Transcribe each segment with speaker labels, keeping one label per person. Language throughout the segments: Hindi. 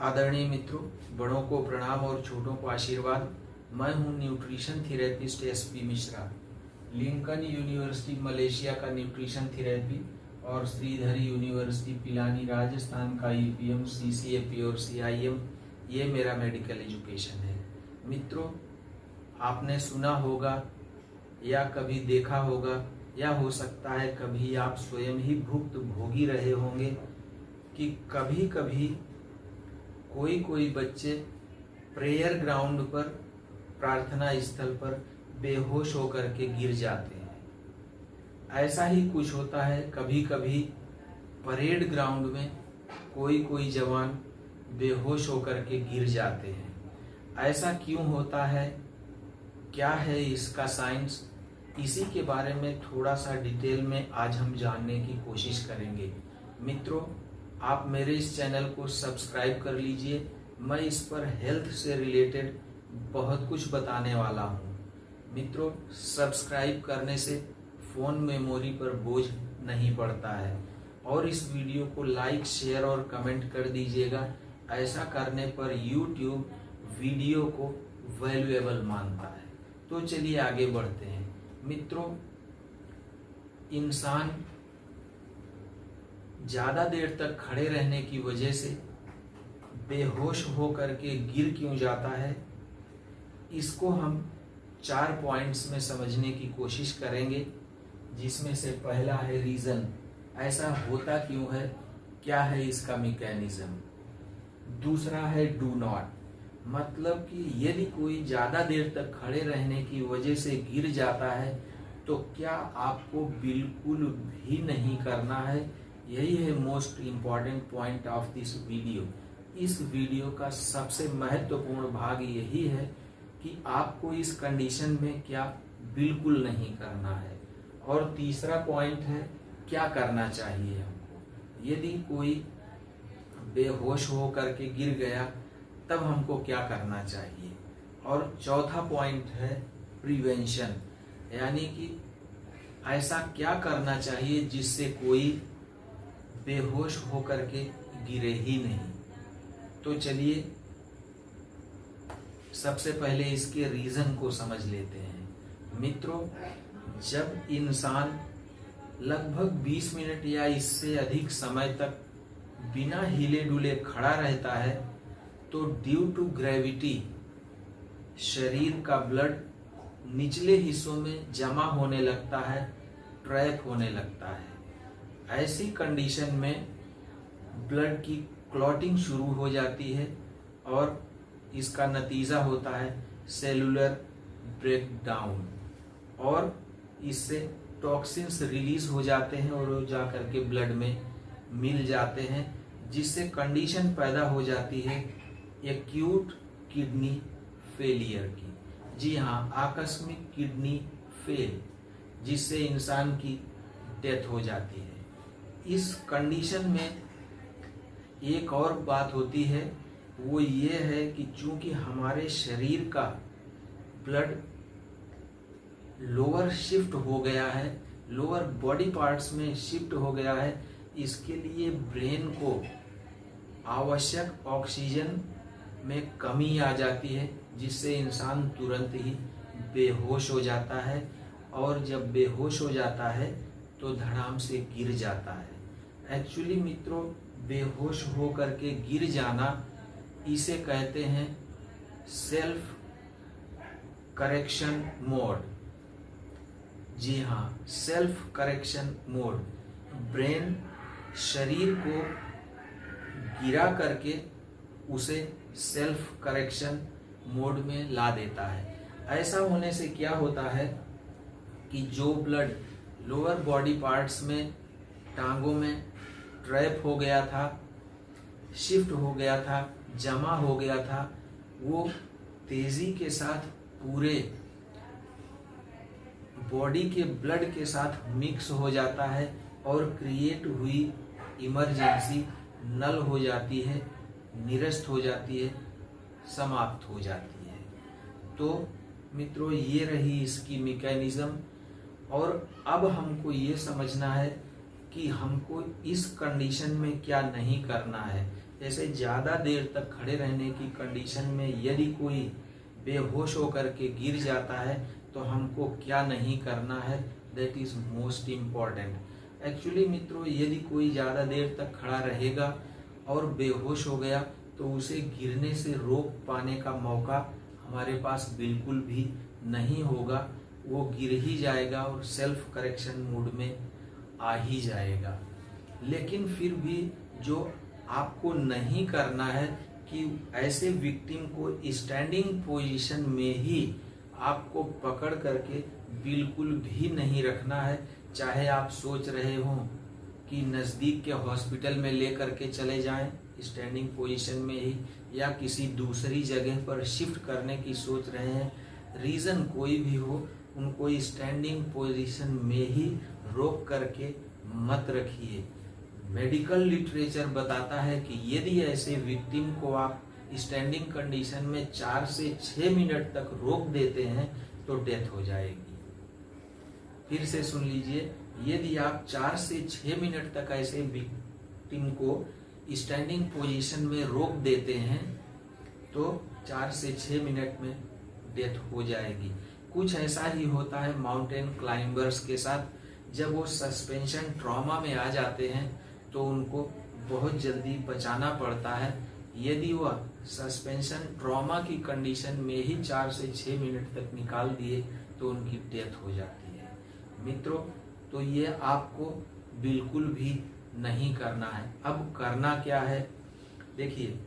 Speaker 1: आदरणीय मित्रों, बड़ों को प्रणाम और छोटों को आशीर्वाद। मैं हूं nutrition therapist SP Mishra. Lincoln university Malaysia का न्यूट्रिशन थेरेपी और श्रीधरी यूनिवर्सिटी पिलानी राजस्थान का ईपीएम, सीसीएपी और सीआईएम, ये मेरा मेडिकल एजुकेशन है। मित्रों, आपने सुना होगा या कभी देखा होगा या हो सकता है कभी आप स्वयं ही भुक्त भोगी रहे होंगे कि कभी कभी कोई बच्चे प्रेयर ग्राउंड पर, प्रार्थना स्थल पर बेहोश होकर के गिर जाते हैं। ऐसा ही कुछ होता है कभी कभी परेड ग्राउंड में कोई जवान बेहोश होकर के गिर जाते हैं। ऐसा क्यों होता है, क्या है इसका साइंस, इसी के बारे में थोड़ा सा डिटेल में आज हम जानने की कोशिश करेंगे। मित्रों, आप मेरे इस चैनल को सब्सक्राइब कर लीजिए। मैं इस पर हेल्थ से रिलेटेड बहुत कुछ बताने वाला हूँ। मित्रों, सब्सक्राइब करने से फ़ोन मेमोरी पर बोझ नहीं पड़ता है और इस वीडियो को लाइक, शेयर और कमेंट कर दीजिएगा। ऐसा करने पर यूट्यूब वीडियो को वैल्यूएबल मानता है। तो चलिए आगे बढ़ते हैं। मित्रों, इंसान ज़्यादा देर तक खड़े रहने की वजह से बेहोश होकर के गिर क्यों जाता है, इसको हम 4 पॉइंट्स में समझने की कोशिश करेंगे। जिसमें से पहला है रीज़न, ऐसा होता क्यों है, क्या है इसका मैकेनिज्म। दूसरा है डू नॉट, मतलब कि यदि कोई ज़्यादा देर तक खड़े रहने की वजह से गिर जाता है तो क्या आपको बिल्कुल भी नहीं करना है। यही है most important point of this video. इस वीडियो का सबसे महत्वपूर्ण भाग यही है कि आपको इस कंडीशन में क्या बिल्कुल नहीं करना है। और तीसरा पॉइंट है क्या करना चाहिए हमको, यदि कोई बेहोश हो करके गिर गया तब हमको क्या करना चाहिए। और चौथा पॉइंट है प्रिवेंशन, यानी कि ऐसा क्या करना चाहिए जिससे कोई बेहोश होकर के गिरे ही नहीं। तो चलिए सबसे पहले इसके रीजन को समझ लेते हैं। मित्रों, जब इंसान लगभग 20 मिनट या इससे अधिक समय तक बिना हिले डुले खड़ा रहता है तो ड्यू टू ग्रेविटी शरीर का ब्लड निचले हिस्सों में जमा होने लगता है, ट्रैप होने लगता है। ऐसी कंडीशन में ब्लड की क्लॉटिंग शुरू हो जाती है और इसका नतीजा होता है सेलुलर ब्रेकडाउन और इससे टॉक्सिन्स रिलीज हो जाते हैं और वो जा करके ब्लड में मिल जाते हैं, जिससे कंडीशन पैदा हो जाती है एक्यूट किडनी फेलियर की। जी हाँ, आकस्मिक किडनी फेल, जिससे इंसान की डेथ हो जाती है। इस कंडीशन में एक और बात होती है, वो ये है कि चूंकि हमारे शरीर का ब्लड लोअर शिफ्ट हो गया है, लोअर बॉडी पार्ट्स में शिफ्ट हो गया है, इसके लिए ब्रेन को आवश्यक ऑक्सीजन में कमी आ जाती है, जिससे इंसान तुरंत ही बेहोश हो जाता है। और जब बेहोश हो जाता है तो धड़ाम से गिर जाता है। एक्चुअली मित्रों, बेहोश हो करके गिर जाना, इसे कहते हैं सेल्फ करेक्शन मोड। जी हाँ, सेल्फ करेक्शन मोड। ब्रेन शरीर को गिरा करके उसे सेल्फ करेक्शन मोड में ला देता है। ऐसा होने से क्या होता है कि जो ब्लड लोअर बॉडी पार्ट्स में, टांगों में ट्रैप हो गया था, शिफ्ट हो गया था, जमा हो गया था, वो तेजी के साथ पूरे बॉडी के ब्लड के साथ मिक्स हो जाता है और क्रिएट हुई इमरजेंसी नल हो जाती है, निरस्त हो जाती है, समाप्त हो जाती है। तो मित्रों, ये रही इसकी मैकेनिज्म। और अब हमको ये समझना है कि हमको इस कंडीशन में क्या नहीं करना है। जैसे ज़्यादा देर तक खड़े रहने की कंडीशन में यदि कोई बेहोश होकर के गिर जाता है तो हमको क्या नहीं करना है, that is most important. Actually मित्रों, यदि कोई ज़्यादा देर तक खड़ा रहेगा और बेहोश हो गया तो उसे गिरने से रोक पाने का मौका हमारे पास बिल्कुल भी नहीं होगा। वो गिर ही जाएगा और सेल्फ करेक्शन मोड में आ ही जाएगा। लेकिन फिर भी जो आपको नहीं करना है कि ऐसे विक्टिम को स्टैंडिंग पोजीशन में ही आपको पकड़ करके बिल्कुल भी नहीं रखना है। चाहे आप सोच रहे हो कि नज़दीक के हॉस्पिटल में ले करके चले जाएं स्टैंडिंग पोजीशन में ही, या किसी दूसरी जगह पर शिफ्ट करने की सोच रहे हैं, रीज़न कोई भी हो, उनको स्टैंडिंग पोजीशन में ही रोक करके मत रखिए। मेडिकल लिटरेचर बताता है कि यदि ऐसे विक्टिम को आप स्टैंडिंग कंडीशन में 4 से 6 मिनट तक रोक देते हैं तो डेथ हो जाएगी। फिर से सुन लीजिए, यदि आप 4 से 6 मिनट तक ऐसे विक्टिम को स्टैंडिंग पोजीशन में रोक देते हैं तो 4 से 6 मिनट में डेथ हो जाएगी। कुछ ऐसा ही होता है माउंटेन क्लाइंबर्स के साथ। जब वो सस्पेंशन ट्रॉमा में आ जाते हैं तो उनको बहुत जल्दी बचाना पड़ता है। यदि वह सस्पेंशन ट्रॉमा की कंडीशन में ही 4 से 6 मिनट तक निकाल दिए तो उनकी डेथ हो जाती है। मित्रों, तो ये आपको बिल्कुल भी नहीं करना है। अब करना क्या है, देखिए,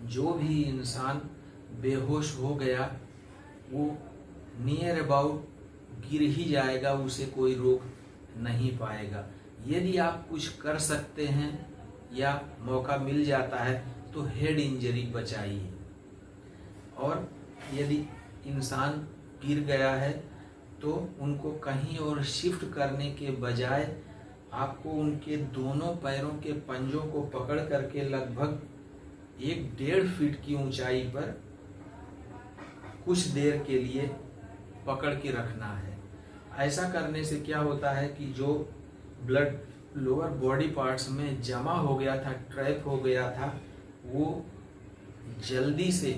Speaker 1: जो भी इंसान बेहोश हो गया वो नियर अबाउट गिर ही जाएगा, उसे कोई रोक नहीं पाएगा। यदि आप कुछ कर सकते हैं या मौका मिल जाता है तो हेड इंजरी बचाइए। और यदि इंसान गिर गया है तो उनको कहीं और शिफ्ट करने के बजाय आपको उनके दोनों पैरों के पंजों को पकड़ करके लगभग 1-1.5 फीट की ऊंचाई पर कुछ देर के लिए पकड़ के रखना है। ऐसा करने से क्या होता है कि जो ब्लड लोअर बॉडी पार्ट्स में जमा हो गया था, ट्रैप हो गया था, वो जल्दी से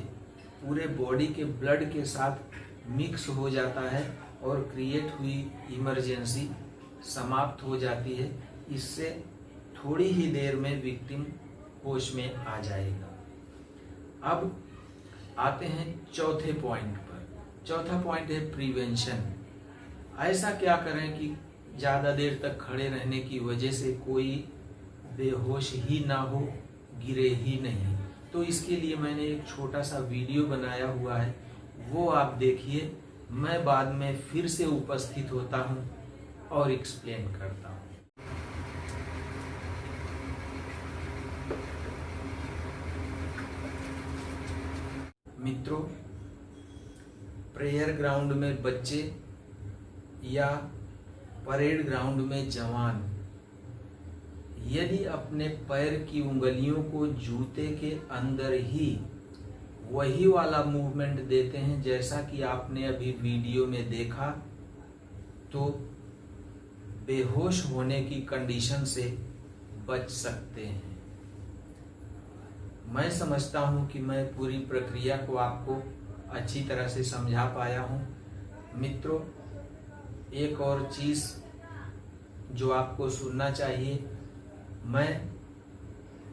Speaker 1: पूरे बॉडी के ब्लड के साथ मिक्स हो जाता है और क्रिएट हुई इमरजेंसी समाप्त हो जाती है। इससे थोड़ी ही देर में विक्टिम होश में आ जाएगा। अब आते हैं चौथे पॉइंट पर। चौथा पॉइंट है प्रिवेंशन। ऐसा क्या करें कि ज़्यादा देर तक खड़े रहने की वजह से कोई बेहोश ही ना हो, गिरे ही नहीं। तो इसके लिए मैंने एक छोटा सा वीडियो बनाया हुआ है, वो आप देखिए। मैं बाद में फिर से उपस्थित होता हूँ और एक्सप्लेन करता हूँ। मित्रों, प्रेयर ग्राउंड में बच्चे या परेड ग्राउंड में जवान यदि अपने पैर की उंगलियों को जूते के अंदर ही वही वाला मूवमेंट देते हैं जैसा कि आपने अभी वीडियो में देखा, तो बेहोश होने की कंडीशन से बच सकते हैं। मैं समझता हूं कि मैं पूरी प्रक्रिया को आपको अच्छी तरह से समझा पाया हूं। मित्रों, एक और चीज़ जो आपको सुनना चाहिए, मैं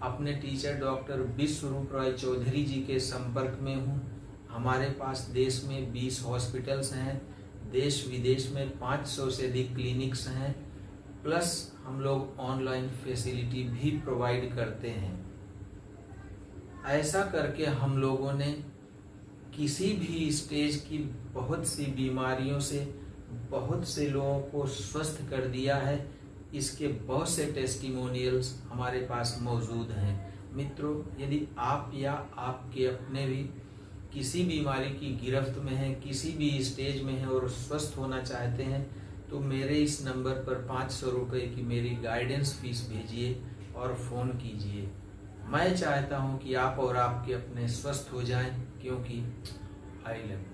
Speaker 1: अपने टीचर डॉक्टर विश्वरूप रॉय चौधरी जी के संपर्क में हूँ। हमारे पास देश में 20 हॉस्पिटल्स हैं, देश विदेश में 500 से अधिक क्लिनिक्स हैं, प्लस हम लोग ऑनलाइन फैसिलिटी भी प्रोवाइड करते हैं। ऐसा करके हम लोगों ने किसी भी स्टेज की बहुत सी बीमारियों से बहुत से लोगों को स्वस्थ कर दिया है। इसके बहुत से टेस्टिमोनियल्स हमारे पास मौजूद हैं। मित्रों, यदि आप या आपके अपने भी किसी बीमारी की गिरफ्त में हैं, किसी भी स्टेज में हैं और स्वस्थ होना चाहते हैं, तो मेरे इस नंबर पर 500 रुपये की मेरी गाइडेंस फीस भेजिए और फ़ोन कीजिए। मैं चाहता हूं कि आप और आपके अपने स्वस्थ हो जाएं, क्योंकि आई लव यू।